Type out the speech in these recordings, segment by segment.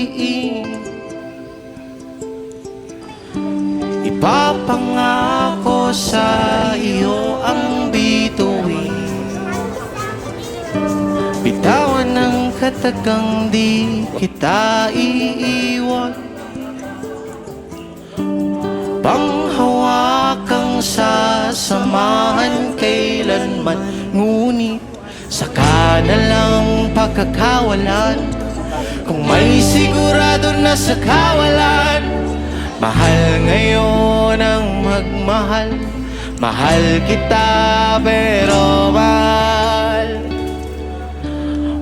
diin. Ipapangako sa iyo ang bituin, bitawan ng katagang di kita iiwan. Panghawakang sasamahan kailanman, ngunit saka na lang pagkakawalan. Kung may sigurado na sa kawalan, mahal ngayon ang magmahal. Mahal kita pero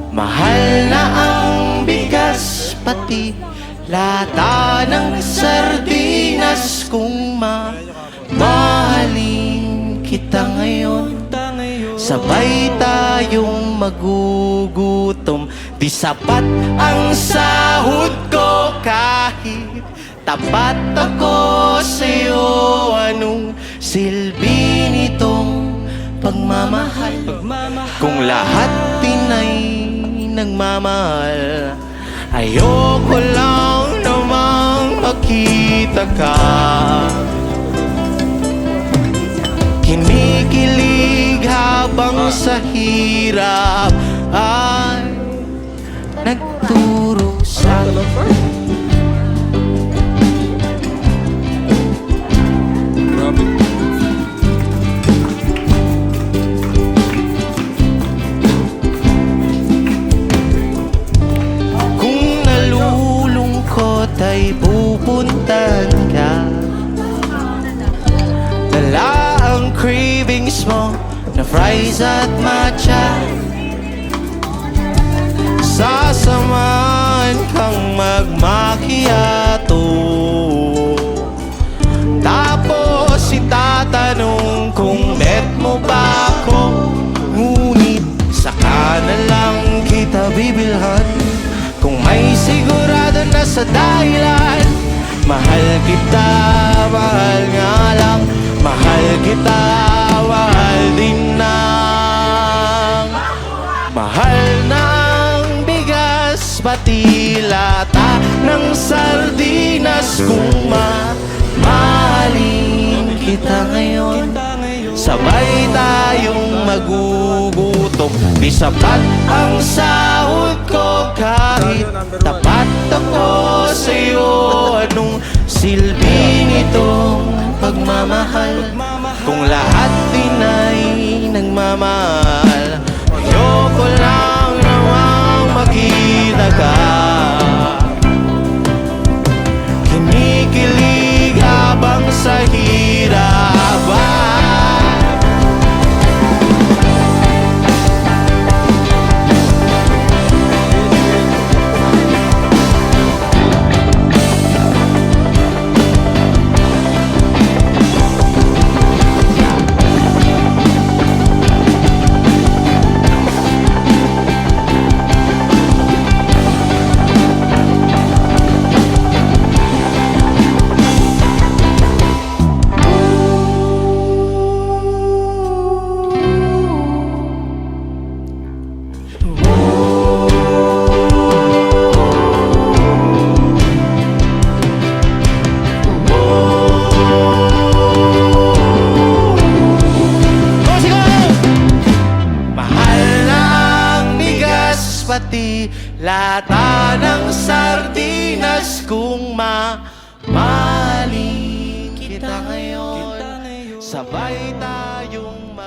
mahal na ang bigas, pati lata ng sardinas. Kung mamahalin kita ngayon, sabay tayong magugutom. Di sapat ang sahod ko kahit tapat ako sa'yo. Anong silbi nitong pagmamahal kung lahat pinay nagmamahal? Ayoko lang namang makita ka kinikilig habang sa hirap ay nagturo sa ay pupuntan ka. Dala ang cravings mo na fries at matcha. Sasamahan kang magmakiato, tapos itatanong kung bet mo ba ako. Ngunit saka na lang kita bibilhan. Kung may sigurado na sa dahilan, mahal kita, mahal nga lang. Mahal kita, mahal din ng mahal ng bigas, pati lata ng sardinas. Kung mamahalin kita ngayon, sabay tayong magugutom. Di sapat ang sahod ko kahit tapat ako sa'yo. Anong silbi nitong pagmamahal kung lahat din ay nagmamahal? Ayoko lang namang makita ka kinikilig habang sa hirap. Pati lata ng sardinas. Kung mamahalin kita ngayon, sabay tayong